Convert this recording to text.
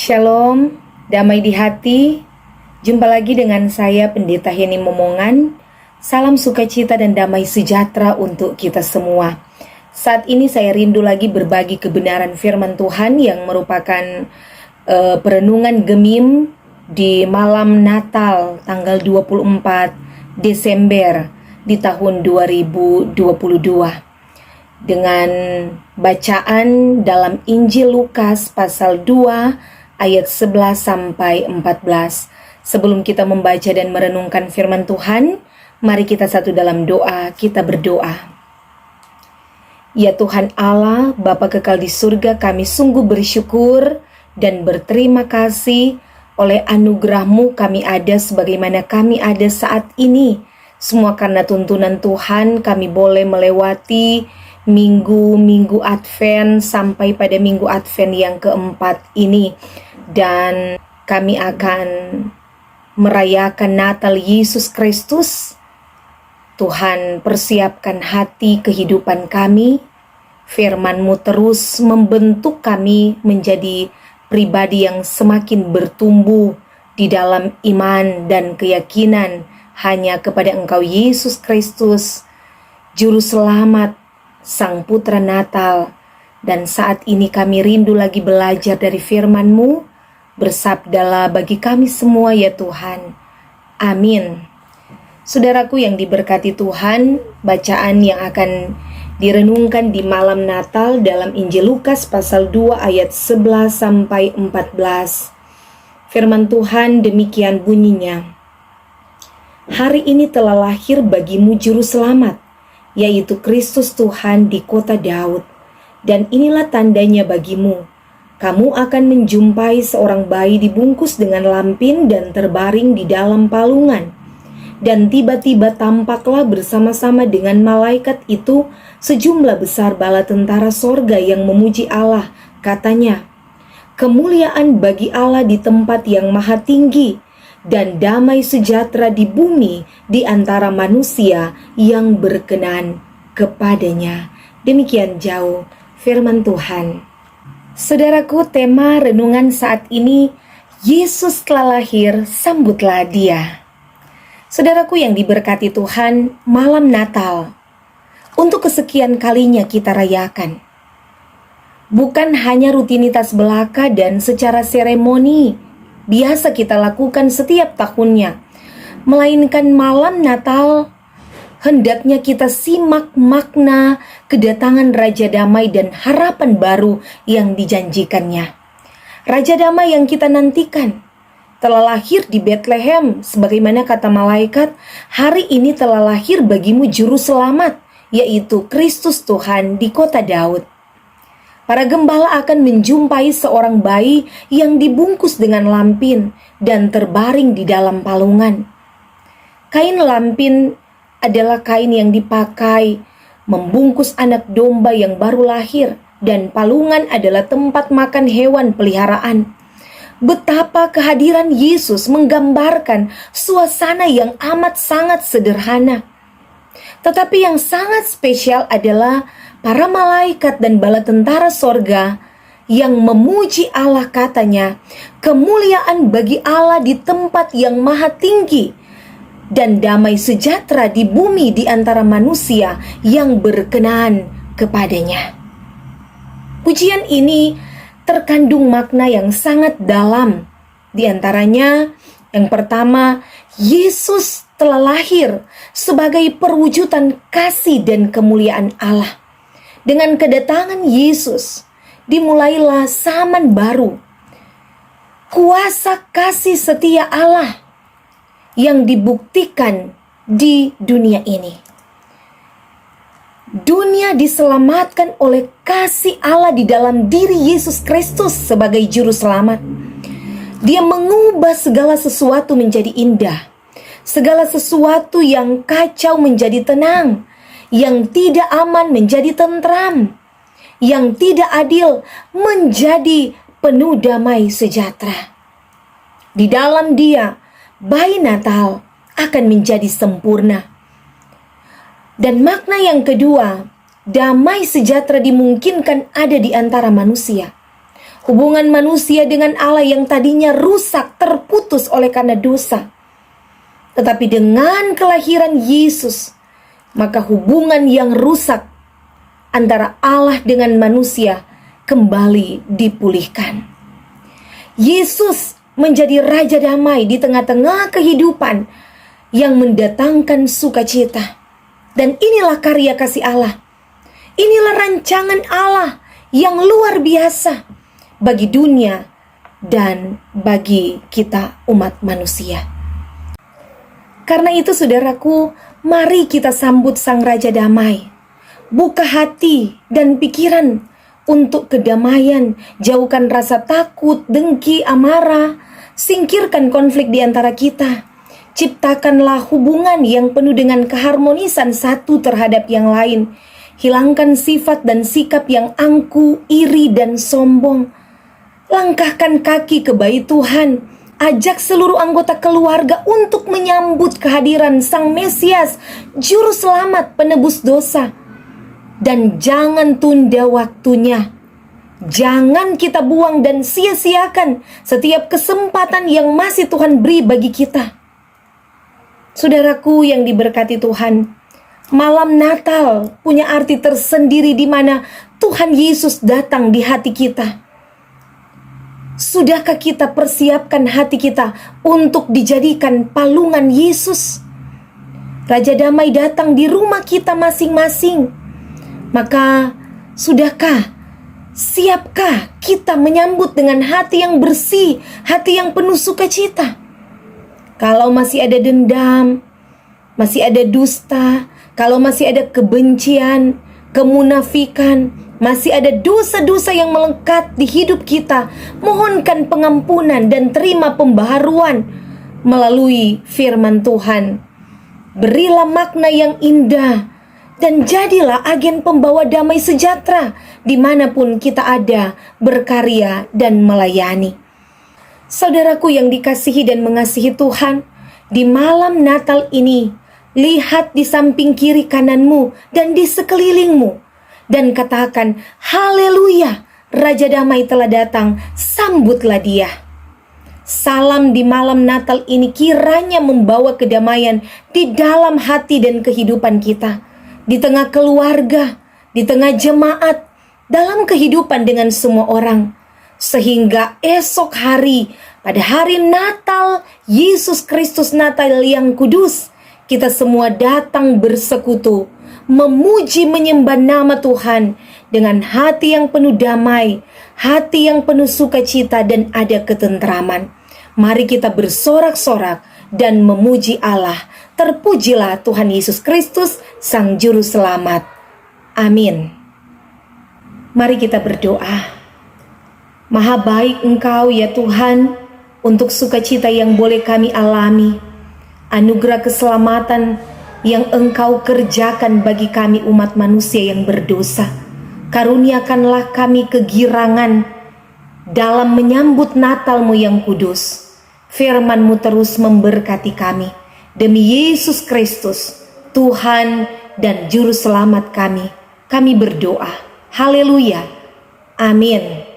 Shalom, damai di hati. Jumpa lagi dengan saya Pendeta Heni Momongan. Salam sukacita dan damai sejahtera untuk kita semua. Saat ini saya rindu lagi berbagi kebenaran firman Tuhan yang merupakan perenungan Gemim di malam Natal tanggal 24 Desember di tahun 2022. Dengan bacaan dalam Injil Lukas pasal 2 ayat 11 sampai 14. Sebelum kita membaca dan merenungkan firman Tuhan, mari kita satu dalam doa, kita berdoa. Ya Tuhan Allah, Bapa kekal di surga, kami sungguh bersyukur dan berterima kasih oleh anugerah-Mu kami ada sebagaimana kami ada saat ini. Semua karena tuntunan Tuhan kami boleh melewati minggu Advent sampai pada minggu Advent yang keempat ini. Dan kami akan merayakan Natal Yesus Kristus. Tuhan, persiapkan hati kehidupan kami. Firman-Mu terus membentuk kami menjadi pribadi yang semakin bertumbuh di dalam iman dan keyakinan hanya kepada Engkau Yesus Kristus, Juru Selamat, Sang Putra Natal. Dan saat ini kami rindu lagi belajar dari firman-Mu. Bersabdalah bagi kami semua ya Tuhan. Amin. Saudaraku yang diberkati Tuhan, bacaan yang akan direnungkan di malam Natal dalam Injil Lukas pasal 2 ayat 11 sampai 14. Firman Tuhan demikian bunyinya. Hari ini telah lahir bagimu Juru Selamat, yaitu Kristus Tuhan di kota Daud. Dan inilah tandanya bagimu. Kamu akan menjumpai seorang bayi dibungkus dengan lampin dan terbaring di dalam palungan. Dan tiba-tiba tampaklah bersama-sama dengan malaikat itu sejumlah besar bala tentara sorga yang memuji Allah. Katanya, kemuliaan bagi Allah di tempat yang maha tinggi, dan damai sejahtera di bumi di antara manusia yang berkenan kepadanya. Demikian jauh firman Tuhan. Saudaraku, tema renungan saat ini, Yesus telah lahir, sambutlah Dia. Saudaraku yang diberkati Tuhan, malam Natal untuk kesekian kalinya kita rayakan. Bukan hanya rutinitas belaka dan secara seremoni biasa kita lakukan setiap tahunnya, melainkan malam Natal hendaknya kita simak makna kedatangan Raja Damai dan harapan baru yang dijanjikannya. Raja Damai yang kita nantikan telah lahir di Bethlehem, sebagaimana kata malaikat, hari ini telah lahir bagimu Juru Selamat, yaitu Kristus Tuhan di kota Daud. Para gembala akan menjumpai seorang bayi yang dibungkus dengan lampin dan terbaring di dalam palungan. Kain lampin adalah kain yang dipakai membungkus anak domba yang baru lahir, dan palungan adalah tempat makan hewan peliharaan. Betapa kehadiran Yesus menggambarkan suasana yang amat sangat sederhana. Tetapi yang sangat spesial adalah para malaikat dan bala tentara sorga yang memuji Allah. Katanya, kemuliaan bagi Allah di tempat yang maha tinggi, dan damai sejahtera di bumi di antara manusia yang berkenan kepadanya. Pujian ini terkandung makna yang sangat dalam. Di antaranya, yang pertama, Yesus telah lahir sebagai perwujudan kasih dan kemuliaan Allah. Dengan kedatangan Yesus, dimulailah zaman baru. Kuasa kasih setia Allah yang dibuktikan di dunia ini. Dunia diselamatkan oleh kasih Allah di dalam diri Yesus Kristus sebagai Juru Selamat. Dia mengubah segala sesuatu menjadi indah, segala sesuatu yang kacau menjadi tenang, yang tidak aman menjadi tentram, yang tidak adil menjadi penuh damai sejahtera. Di dalam Dia, bayi Natal akan menjadi sempurna. Dan makna yang kedua, damai sejahtera dimungkinkan ada di antara manusia. Hubungan manusia dengan Allah yang tadinya rusak, terputus oleh karena dosa. Tetapi dengan kelahiran Yesus, maka hubungan yang rusak antara Allah dengan manusia kembali dipulihkan. Yesus menjadi Raja Damai di tengah-tengah kehidupan yang mendatangkan sukacita. Dan inilah karya kasih Allah. Inilah rancangan Allah yang luar biasa bagi dunia dan bagi kita umat manusia. Karena itu saudaraku, mari kita sambut Sang Raja Damai. Buka hati dan pikiran untuk kedamaian. Jauhkan rasa takut, dengki, amarah. Singkirkan konflik di antara kita. Ciptakanlah hubungan yang penuh dengan keharmonisan satu terhadap yang lain. Hilangkan sifat dan sikap yang angkuh, iri, dan sombong. Langkahkan kaki ke bait Tuhan. Ajak seluruh anggota keluarga untuk menyambut kehadiran Sang Mesias, Juru Selamat penebus dosa. Dan jangan tunda waktunya. Jangan kita buang dan sia-siakan setiap kesempatan yang masih Tuhan beri bagi kita. Saudaraku yang diberkati Tuhan, malam Natal punya arti tersendiri di mana Tuhan Yesus datang di hati kita. Sudahkah kita persiapkan hati kita untuk dijadikan palungan Yesus? Raja Damai datang di rumah kita masing-masing. Maka sudahkah, siapkah kita menyambut dengan hati yang bersih, hati yang penuh sukacita? Kalau masih ada dendam, masih ada dusta, kalau masih ada kebencian, kemunafikan, masih ada dosa-dosa yang melekat di hidup kita, mohonkan pengampunan dan terima pembaharuan melalui firman Tuhan. Berilah makna yang indah dan jadilah agen pembawa damai sejahtera dimanapun kita ada, berkarya dan melayani. Saudaraku yang dikasihi dan mengasihi Tuhan, di malam Natal ini, lihat di samping kiri kananmu dan di sekelilingmu, dan katakan, haleluya, Raja Damai telah datang, sambutlah dia. Salam di malam Natal ini kiranya membawa kedamaian di dalam hati dan kehidupan kita, di tengah keluarga, di tengah jemaat, dalam kehidupan dengan semua orang. Sehingga esok hari, pada hari Natal, Yesus Kristus Natal yang kudus, kita semua datang bersekutu, memuji menyembah nama Tuhan dengan hati yang penuh damai, hati yang penuh sukacita dan ada ketentraman. Mari kita bersorak-sorak dan memuji Allah. Terpujilah Tuhan Yesus Kristus, Sang Juru Selamat. Amin. Mari kita berdoa. Maha baik Engkau ya Tuhan, untuk sukacita yang boleh kami alami, anugerah keselamatan yang Engkau kerjakan bagi kami umat manusia yang berdosa. Karuniakanlah kami kegirangan dalam menyambut Natal-Mu yang kudus. Firman-Mu terus memberkati kami. Demi Yesus Kristus, Tuhan dan Juru Selamat kami berdoa. Haleluya. Amin.